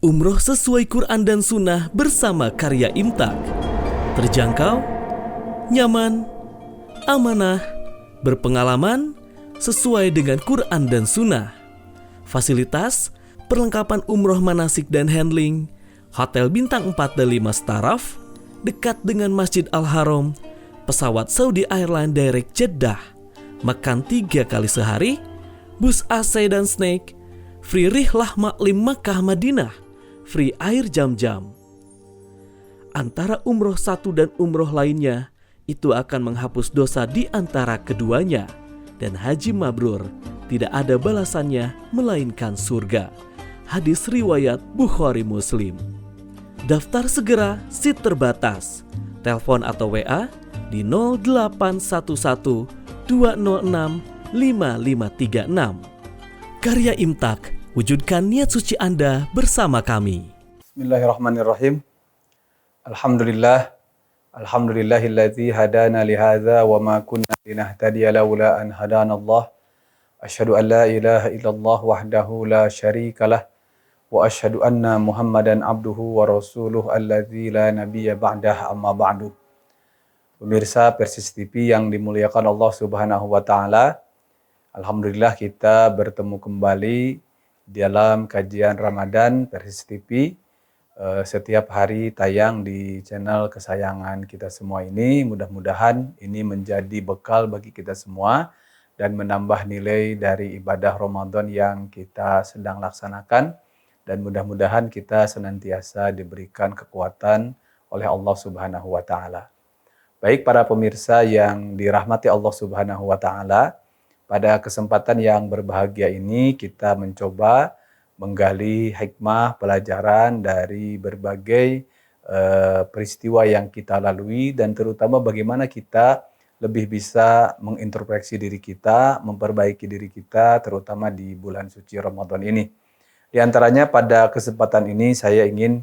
Umroh sesuai Quran dan Sunnah bersama karya Imtak. Terjangkau, nyaman, amanah, berpengalaman, sesuai dengan Quran dan Sunnah. Fasilitas, perlengkapan umroh manasik dan handling, hotel bintang 4 dan 5 staraf, dekat dengan Masjid Al-Haram, pesawat Saudi Airlines Direct Jeddah, makan 3 kali sehari, bus AC dan snack, free rihlah maklim Makkah Madinah, free air jam-jam. Antara umroh satu dan umroh lainnya, itu akan menghapus dosa di antara keduanya. Dan haji mabrur tidak ada balasannya melainkan surga. Hadis riwayat Bukhari Muslim. Daftar segera, seat terbatas. Telepon atau WA di 0811 206 5536. Karya Imtak, wujudkan niat suci Anda bersama kami. Bismillahirrahmanirrahim. Alhamdulillahilladzi hadana lihadza wa ma kunna linahtadiya laula an hadanallah. Asyhadu an la ilaha illallah wahdahu la syarikalah wa asyhadu anna Muhammadan abduhu wa rasuluh alladzi la nabiyya ba'dah, amma ba'du. Pemirsa Persis TV yang dimuliakan Allah Subhanahu wa taala, alhamdulillah kita bertemu kembali dalam kajian Ramadan Persis TV. Setiap hari tayang di channel kesayangan kita semua ini. Mudah-mudahan ini menjadi bekal bagi kita semua dan menambah nilai dari ibadah Ramadan yang kita sedang laksanakan, dan mudah-mudahan kita senantiasa diberikan kekuatan oleh Allah Subhanahu wa taala. Baik para pemirsa yang dirahmati Allah Subhanahu wa taala, pada kesempatan yang berbahagia ini kita mencoba menggali hikmah pelajaran dari berbagai peristiwa yang kita lalui, dan terutama bagaimana kita lebih bisa mengintrospeksi diri kita, memperbaiki diri kita, terutama di bulan suci Ramadan ini. Di antaranya pada kesempatan ini saya ingin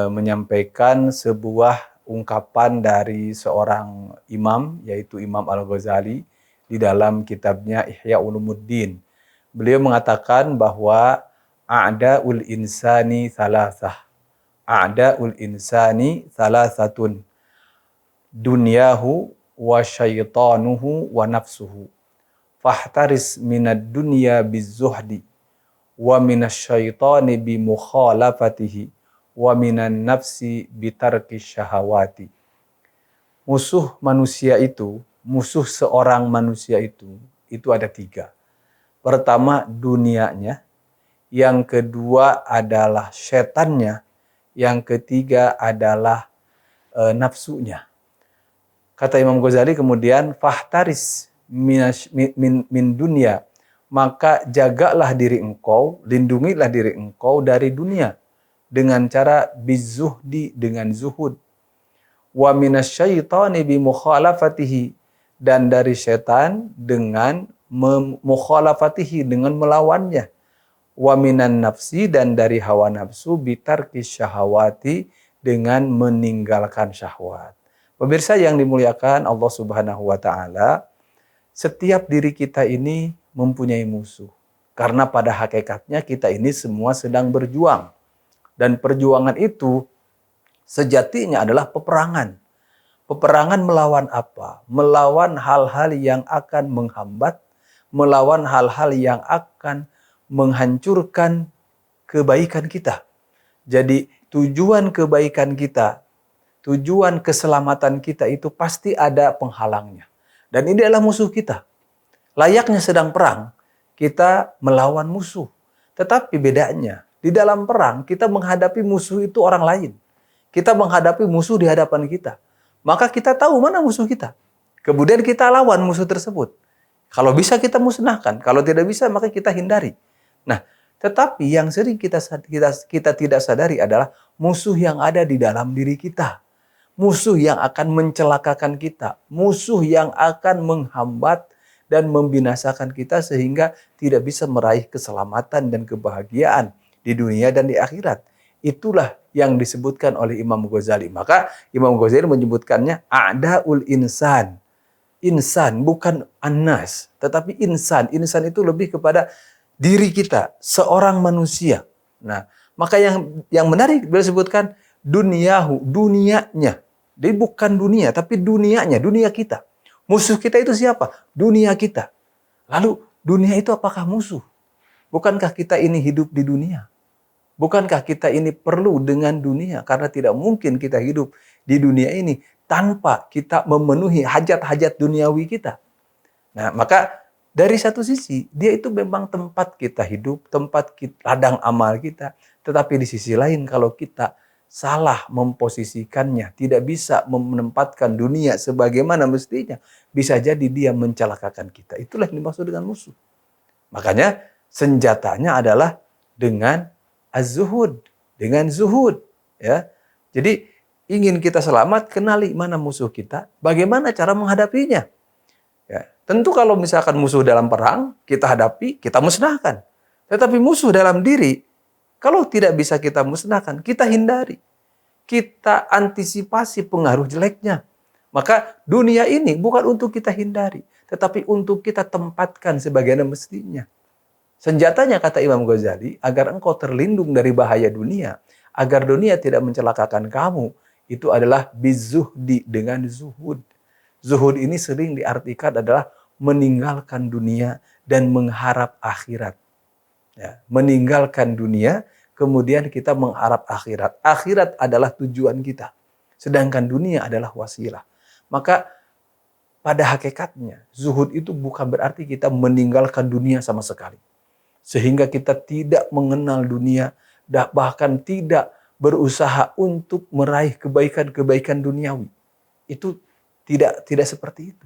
menyampaikan sebuah ungkapan dari seorang imam, yaitu Imam Al-Ghazali, di dalam kitabnya Ihya Ulumuddin. Beliau mengatakan bahwa a'da'ul insani thalathah. A'da'ul insani thalathatun. Dunyahu wa syaitanuhu wa nafsuhu. Fahtaris minad dunya bizuhdi. Wa minasyaitani bimukhalafatihi. Wa minan nafsi bitarki syahawati. Musuh manusia itu, musuh seorang manusia itu ada 3. Pertama dunianya, yang kedua adalah setannya, yang ketiga adalah nafsunya. Kata Imam Ghazali kemudian, fahtaris min dunia, maka jagalah diri engkau, lindungilah diri engkau dari dunia dengan cara bizuhdi, dengan zuhud. Wa minasyaitani bimukhalafatihi, dan dari setan dengan mukhalafatihi, dengan melawannya. Wa minan nafsi, dan dari hawa nafsu bitarki syahawati, dengan meninggalkan syahwat. Pemirsa yang dimuliakan Allah Subhanahu wa taala, setiap diri kita ini mempunyai musuh. Karena pada hakikatnya kita ini semua sedang berjuang. Dan perjuangan itu sejatinya adalah peperangan. Peperangan melawan apa? Melawan hal-hal yang akan menghambat, melawan hal-hal yang akan menghancurkan kebaikan kita. Jadi tujuan kebaikan kita, tujuan keselamatan kita itu pasti ada penghalangnya. Dan ini adalah musuh kita. Layaknya sedang perang, kita melawan musuh. Tetapi bedanya, di dalam perang kita menghadapi musuh itu orang lain. Kita menghadapi musuh di hadapan kita. Maka kita tahu mana musuh kita. Kemudian kita lawan musuh tersebut. Kalau bisa kita musnahkan, kalau tidak bisa maka kita hindari. Nah, tetapi yang sering kita tidak sadari adalah musuh yang ada di dalam diri kita. Musuh yang akan mencelakakan kita. Musuh yang akan menghambat dan membinasakan kita sehingga tidak bisa meraih keselamatan dan kebahagiaan di dunia dan di akhirat. Itulah yang disebutkan oleh Imam Ghazali. Maka Imam Ghazali menyebutkannya a'da'ul insan. Insan, bukan annas, tetapi insan. Insan itu lebih kepada diri kita, seorang manusia. Nah, Maka yang menarik beliau sebutkan dunyahu, dunianya. Jadi bukan dunia, tapi dunianya, dunia kita. Musuh kita itu siapa? Dunia kita. Lalu dunia itu apakah musuh? Bukankah kita ini hidup di dunia? Bukankah kita ini perlu dengan dunia? Karena tidak mungkin kita hidup di dunia ini tanpa kita memenuhi hajat-hajat duniawi kita. Nah, maka dari satu sisi, dia itu memang tempat kita hidup, tempat kita, ladang amal kita. Tetapi di sisi lain, kalau kita salah memposisikannya, tidak bisa menempatkan dunia sebagaimana mestinya, bisa jadi dia mencelakakan kita. Itulah yang dimaksud dengan musuh. Makanya senjatanya adalah dengan az-zuhud, dengan zuhud. Ya. Jadi ingin kita selamat, kenali mana musuh kita, bagaimana cara menghadapinya. Ya. Tentu kalau misalkan musuh dalam perang, kita hadapi, kita musnahkan. Tetapi musuh dalam diri, kalau tidak bisa kita musnahkan, kita hindari. Kita antisipasi pengaruh jeleknya. Maka dunia ini bukan untuk kita hindari, tetapi untuk kita tempatkan sebagaimana mestinya. Senjatanya, kata Imam Ghazali, agar engkau terlindung dari bahaya dunia, agar dunia tidak mencelakakan kamu, itu adalah bizuhdi, dengan zuhud. Zuhud ini sering diartikan adalah meninggalkan dunia dan mengharap akhirat. Ya, meninggalkan dunia, kemudian kita mengharap akhirat. Akhirat adalah tujuan kita, sedangkan dunia adalah wasilah. Maka pada hakikatnya, zuhud itu bukan berarti kita meninggalkan dunia sama sekali. Sehingga kita tidak mengenal dunia, bahkan tidak berusaha untuk meraih kebaikan-kebaikan duniawi. Itu tidak seperti itu.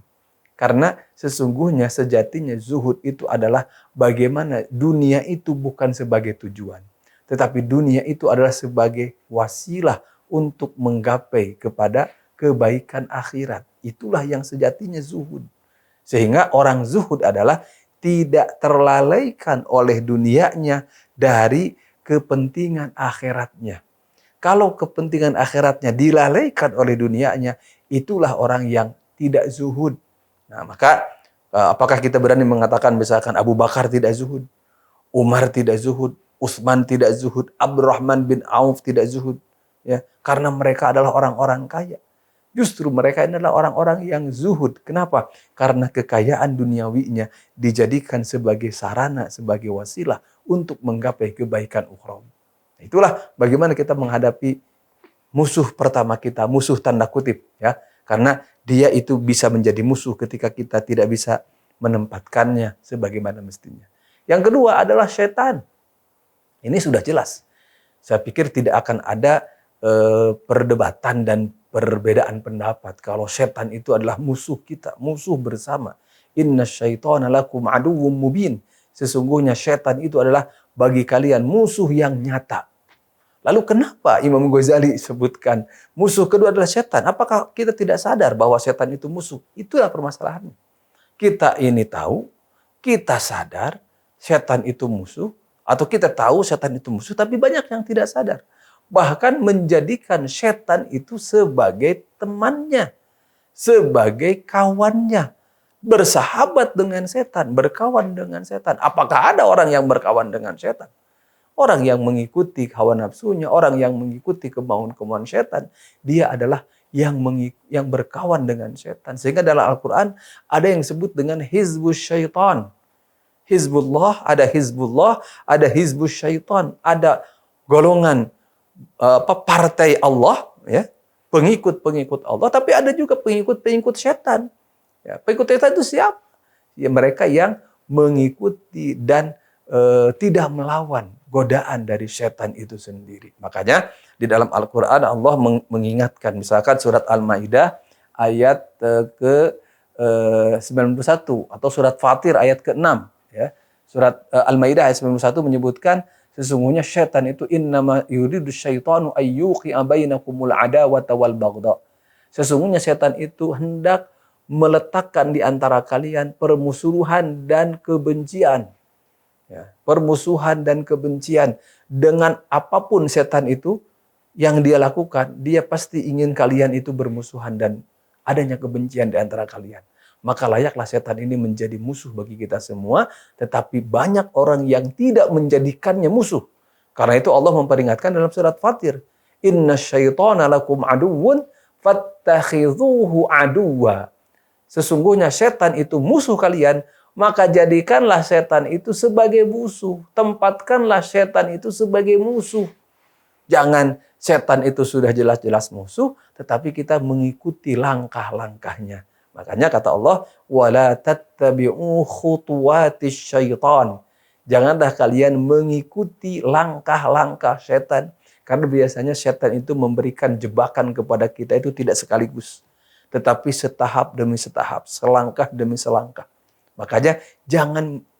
Karena sesungguhnya sejatinya zuhud itu adalah bagaimana dunia itu bukan sebagai tujuan. Tetapi dunia itu adalah sebagai wasilah untuk menggapai kepada kebaikan akhirat. Itulah yang sejatinya zuhud. Sehingga orang zuhud adalah tidak terlalaikan oleh dunianya dari kepentingan akhiratnya. Kalau kepentingan akhiratnya dilalaikan oleh dunianya, itulah orang yang tidak zuhud. Nah, maka apakah kita berani mengatakan misalkan Abu Bakar tidak zuhud, Umar tidak zuhud, Utsman tidak zuhud, Abdurrahman bin Auf tidak zuhud, ya, karena mereka adalah orang-orang kaya. Justru mereka adalah orang-orang yang zuhud. Kenapa? Karena kekayaan duniawinya dijadikan sebagai sarana, sebagai wasilah untuk menggapai kebaikan ukhrawi. Itulah bagaimana kita menghadapi musuh pertama kita, musuh tanda kutip, ya. Karena dia itu bisa menjadi musuh ketika kita tidak bisa menempatkannya sebagaimana mestinya. Yang kedua adalah setan. Ini sudah jelas. Saya pikir tidak akan ada perdebatan dan perbedaan pendapat kalau setan itu adalah musuh kita, musuh bersama. Inna syaitana lakum aduwwum mubin. Sesungguhnya setan itu adalah bagi kalian musuh yang nyata. Lalu kenapa Imam Ghazali sebutkan musuh kedua adalah setan? Apakah kita tidak sadar bahwa setan itu musuh? Itulah permasalahannya. Kita ini tahu, kita sadar setan itu musuh, atau kita tahu setan itu musuh, tapi banyak yang tidak sadar. Bahkan menjadikan setan itu sebagai temannya, sebagai kawannya. Bersahabat dengan setan, berkawan dengan setan. Apakah ada orang yang berkawan dengan setan? Orang yang mengikuti hawa nafsunya, orang yang mengikuti kemauan-kemauan setan, dia adalah yang berkawan dengan setan. Sehingga dalam Al-Quran ada yang disebut dengan hizbus syaitan. Hizbullah, ada hizbus syaitan. Ada golongan partai Allah, ya, pengikut-pengikut Allah, tapi ada juga pengikut-pengikut setan. Ya, pengikut setan itu siapa? Ya, mereka yang mengikuti dan tidak melawan godaan dari setan itu sendiri. Makanya di dalam Al-Quran Allah mengingatkan, misalkan surat Al-Maidah ayat ke-91 atau surat Fatir ayat ke-6. Ya. Surat Al-Maidah ayat 91 menyebutkan sesungguhnya setan itu innama yuridu syaitanu ayyuqi'a bainakumul adawata wal baghdha. Sesungguhnya setan itu hendak meletakkan di antara kalian permusuhan dan kebencian. Ya, permusuhan dan kebencian. Dengan apapun setan itu yang dia lakukan, dia pasti ingin kalian itu bermusuhan dan adanya kebencian di antara kalian. Maka layaklah setan ini menjadi musuh bagi kita semua, tetapi banyak orang yang tidak menjadikannya musuh. Karena itu Allah memperingatkan dalam surat Fatir, "Inna syaitana lakum aduwwun fattakhidhuhu aduwwa." Sesungguhnya setan itu musuh kalian, maka jadikanlah setan itu sebagai musuh. Tempatkanlah setan itu sebagai musuh. Jangan setan itu sudah jelas-jelas musuh, tetapi kita mengikuti langkah-langkahnya. Makanya kata Allah, "Wala tattabi'u khutuwatis syaitan." Janganlah kalian mengikuti langkah-langkah setan. Karena biasanya setan itu memberikan jebakan kepada kita itu tidak sekaligus, tetapi setahap demi setahap, selangkah demi selangkah. Makanya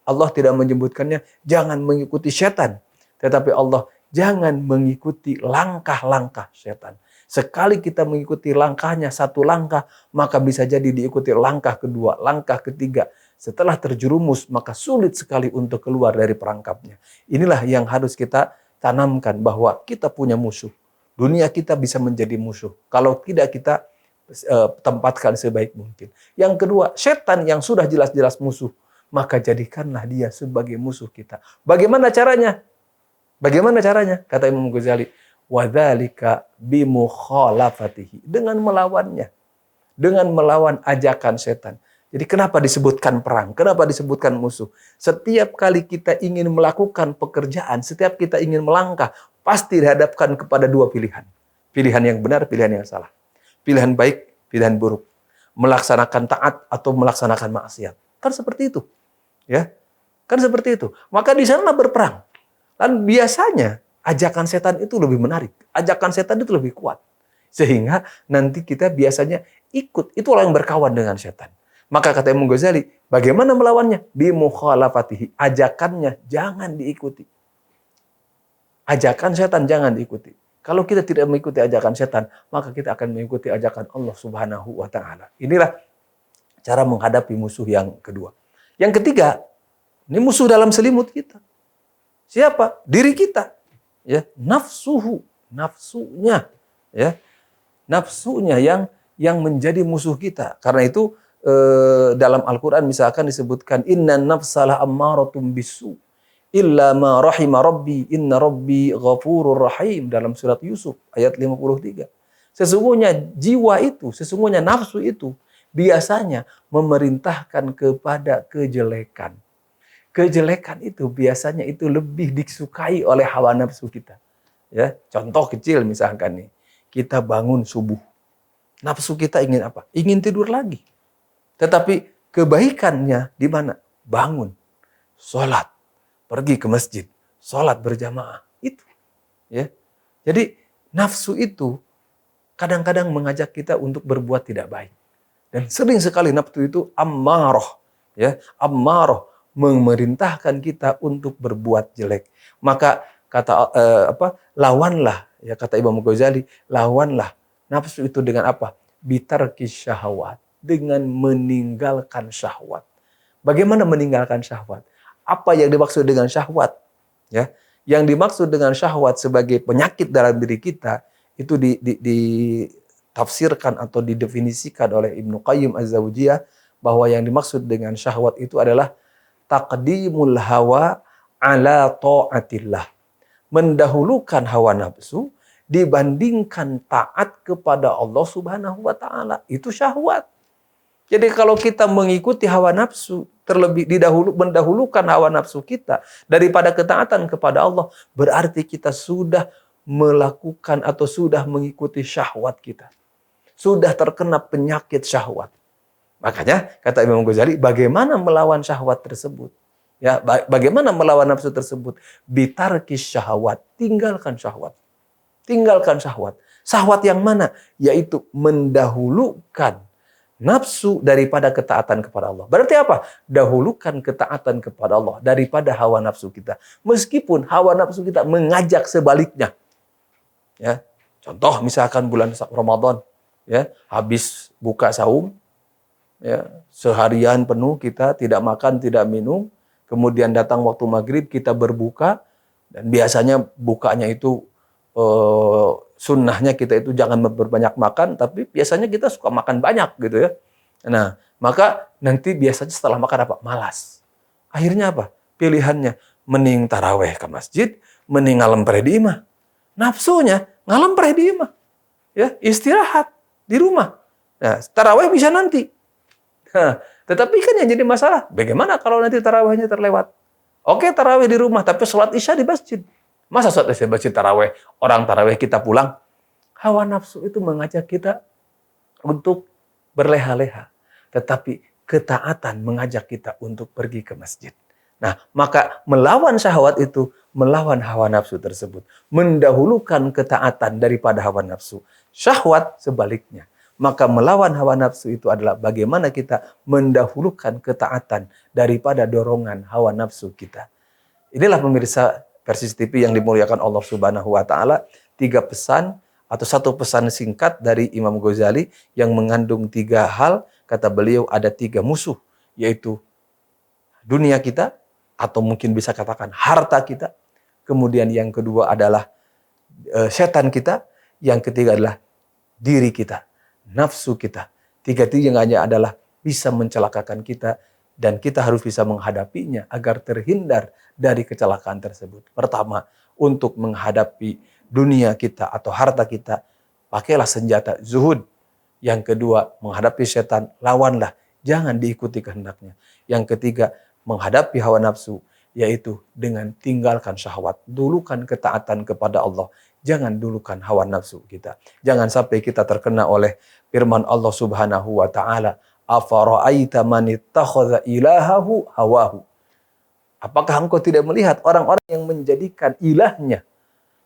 Allah tidak menyebutkannya jangan mengikuti setan, tetapi Allah jangan mengikuti langkah-langkah setan. Sekali kita mengikuti langkahnya satu langkah, maka bisa jadi diikuti langkah kedua, langkah ketiga. Setelah terjerumus, maka sulit sekali untuk keluar dari perangkapnya. Inilah yang harus kita tanamkan, bahwa kita punya musuh. Dunia kita bisa menjadi musuh kalau tidak kita tempatkan sebaik mungkin. Yang kedua, setan yang sudah jelas-jelas musuh, maka jadikanlah dia sebagai musuh kita. Bagaimana caranya? Bagaimana caranya? Kata Imam Ghazali, wadzalika bimukhalafatihi, dengan melawannya, dengan melawan ajakan setan. Jadi kenapa disebutkan perang? Kenapa disebutkan musuh? Setiap kali kita ingin melakukan pekerjaan, setiap kita ingin melangkah, pasti dihadapkan kepada dua pilihan. Pilihan yang benar, pilihan yang salah. Pilihan baik, pilihan buruk. Melaksanakan taat atau melaksanakan maksiat. Kan seperti itu. Ya, kan seperti itu. Maka di sana berperang. Dan biasanya ajakan setan itu lebih menarik. Ajakan setan itu lebih kuat. Sehingga nanti kita biasanya ikut. Itulah yang berkawan dengan setan. Maka kata Imam Ghazali, bagaimana melawannya? Bimukhalafatihi. Ajakannya jangan diikuti. Ajakan setan jangan diikuti. Kalau kita tidak mengikuti ajakan setan, maka kita akan mengikuti ajakan Allah Subhanahu wa Ta'ala. Inilah cara menghadapi musuh yang kedua. Yang ketiga, ini musuh dalam selimut kita. Siapa? Diri kita. Ya, nafsuhu, nafsunya, ya. Nafsunya yang menjadi musuh kita. Karena itu dalam Al-Qur'an misalkan disebutkan innan nafsalah ammaratum bisu illa ma rahima rabbi inna rabbi ghafurur rahim dalam surat Yusuf ayat 53. Sesungguhnya jiwa itu, sesungguhnya nafsu itu biasanya memerintahkan kepada kejelekan. Kejelekan itu biasanya itu lebih disukai oleh hawa nafsu kita. Ya, contoh kecil misalkan nih, kita bangun subuh. Nafsu kita ingin apa? Ingin tidur lagi. Tetapi kebaikannya di mana? Bangun, sholat, pergi ke masjid, sholat berjamaah. Itu. Ya. Jadi nafsu itu kadang-kadang mengajak kita untuk berbuat tidak baik. Dan sering sekali nafsu itu ammarah. Ya, ammarah memerintahkan kita untuk berbuat jelek. Maka kata lawanlah, ya kata Imam Ghazali, lawanlah nafsu itu dengan apa? Bitarkis syahwat, dengan meninggalkan syahwat. Bagaimana meninggalkan syahwat? Apa yang dimaksud dengan syahwat? Ya, yang dimaksud dengan syahwat sebagai penyakit dalam diri kita itu ditafsirkan atau didefinisikan oleh Ibnu Qayyim Az-Zawjiyah bahwa yang dimaksud dengan syahwat itu adalah taqdimul hawa ala ta'atillah. Mendahulukan hawa nafsu dibandingkan taat kepada Allah Subhanahu wa Ta'ala. Itu syahwat. Jadi kalau kita mengikuti hawa nafsu, terlebih mendahulukan hawa nafsu kita daripada ketaatan kepada Allah, berarti kita sudah melakukan atau sudah mengikuti syahwat kita. Sudah terkena penyakit syahwat. Makanya kata Imam Ghazali, bagaimana melawan syahwat tersebut? Ya, bagaimana melawan nafsu tersebut? Bitarkis syahwat, tinggalkan syahwat. Tinggalkan syahwat. Syahwat yang mana? Yaitu mendahulukan nafsu daripada ketaatan kepada Allah. Berarti apa? Dahulukan ketaatan kepada Allah daripada hawa nafsu kita. Meskipun hawa nafsu kita mengajak sebaliknya. Ya, contoh misalkan bulan Ramadan, ya, habis buka saum, ya, seharian penuh kita tidak makan, tidak minum, kemudian datang waktu maghrib kita berbuka, dan biasanya bukanya itu sunnahnya kita itu jangan berbanyak makan, tapi biasanya kita suka makan banyak gitu ya. Nah, maka nanti biasanya setelah makan apa? Malas. Akhirnya apa? Pilihannya mending taraweh ke masjid, mending ngalempreh di imah. Nafsunya ngalempreh di imah. Ya, istirahat di rumah. Nah, tarawih bisa nanti. Nah, tetapi kan yang jadi masalah, bagaimana kalau nanti tarawihnya terlewat? Oke, tarawih di rumah, tapi sholat isya di masjid. Masa sholat isya di masjid tarawih? Orang tarawih kita pulang. Hawa nafsu itu mengajak kita untuk berleha-leha. Tetapi ketaatan mengajak kita untuk pergi ke masjid. Nah, maka melawan syahwat itu, melawan hawa nafsu tersebut. Mendahulukan ketaatan daripada hawa nafsu. Syahwat sebaliknya. Maka melawan hawa nafsu itu adalah bagaimana kita mendahulukan ketaatan daripada dorongan hawa nafsu kita. Inilah pemirsa Persis TV yang dimuliakan Allah Subhanahu wa taala, 3 pesan atau 1 pesan singkat dari Imam Ghazali yang mengandung 3 hal. Kata beliau ada 3 musuh, yaitu dunia kita, atau mungkin bisa katakan harta kita. Kemudian yang kedua adalah setan kita. Yang ketiga adalah diri kita, nafsu kita. 3-tiganya adalah bisa mencelakakan kita dan kita harus bisa menghadapinya agar terhindar dari kecelakaan tersebut. Pertama, untuk menghadapi dunia kita atau harta kita, pakailah senjata zuhud. Yang kedua, menghadapi setan, lawanlah, jangan diikuti kehendaknya. Yang ketiga, menghadapi hawa nafsu, yaitu dengan tinggalkan syahwat, dulukan ketaatan kepada Allah. Jangan dulukan hawa nafsu kita. Jangan sampai kita terkena oleh firman Allah Subhanahu wa taala, "Afara'aita man ittakhadha ilahahu hawahu." Apakah engkau tidak melihat orang-orang yang menjadikan ilahnya,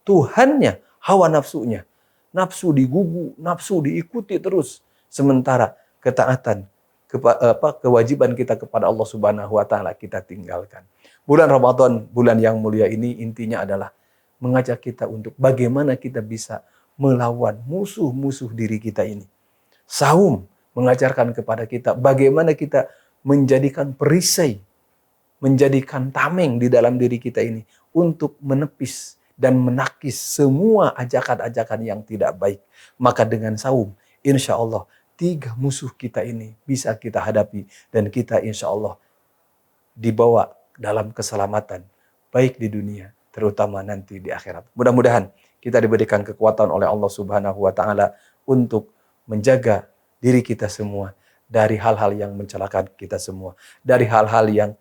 Tuhannya, hawa nafsunya. Nafsu digugu, nafsu diikuti terus. Sementara ketaatan, kewajiban kita kepada Allah Subhanahu wa taala kita tinggalkan. Bulan Ramadan, bulan yang mulia ini intinya adalah mengajak kita untuk bagaimana kita bisa melawan musuh-musuh diri kita ini. Saum mengajarkan kepada kita bagaimana kita menjadikan perisai, menjadikan tameng di dalam diri kita ini untuk menepis dan menakis semua ajakan-ajakan yang tidak baik. Maka dengan saum, insya Allah 3 musuh kita ini bisa kita hadapi dan kita insya Allah dibawa dalam keselamatan, baik di dunia, terutama nanti di akhirat. Mudah-mudahan kita diberikan kekuatan oleh Allah Subhanahu wa taala untuk menjaga diri kita semua dari hal-hal yang mencelakakan kita semua, dari hal-hal yang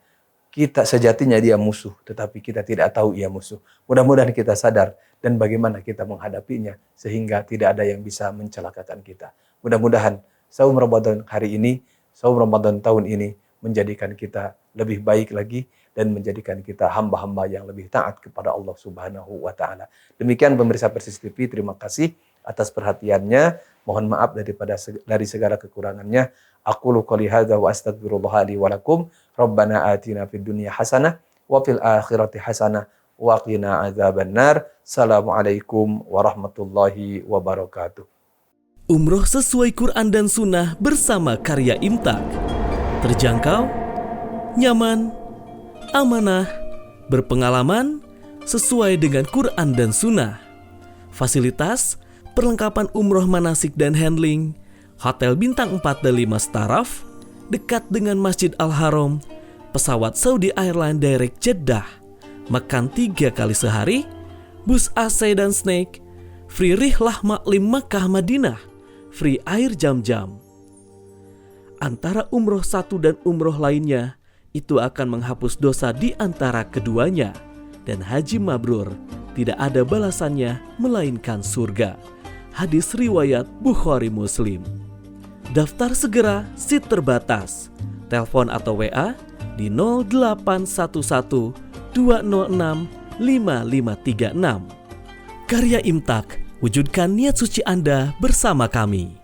kita sejatinya dia musuh, tetapi kita tidak tahu ia musuh. Mudah-mudahan kita sadar dan bagaimana kita menghadapinya sehingga tidak ada yang bisa mencelakakan kita. Mudah-mudahan saum Ramadan hari ini, saum Ramadan tahun ini menjadikan kita lebih baik lagi dan menjadikan kita hamba-hamba yang lebih taat kepada Allah Subhanahu wa taala. Demikian pemirsa Persis TV, terima kasih atas perhatiannya. Mohon maaf dari segala kekurangannya. Aqulu qouli hadza wa astaghfirullah li wa lakum. Rabbana atina fid dunya hasanah wa fil akhirati hasanah wa qina adzabannar. Assalamualaikum warahmatullahi wabarakatuh. Umroh sesuai Quran dan Sunnah bersama karya Imtak. Terjangkau, nyaman, amanah, berpengalaman, sesuai dengan Quran dan Sunnah. Fasilitas, perlengkapan umroh manasik dan handling, hotel bintang 4 dan 5 staraf, dekat dengan Masjid Al-Haram, pesawat Saudi Airlines Direct Jeddah, makan 3 kali sehari, bus AC dan snack, free rihlah maklim Makkah Madinah, free air jam-jam. Antara umroh satu dan umroh lainnya, itu akan menghapus dosa di antara keduanya. Dan haji mabrur tidak ada balasannya melainkan surga. Hadis riwayat Bukhari Muslim. Daftar segera, seat terbatas. Telepon atau WA di 0811 206 5536. Karya Imtak, wujudkan niat suci Anda bersama kami.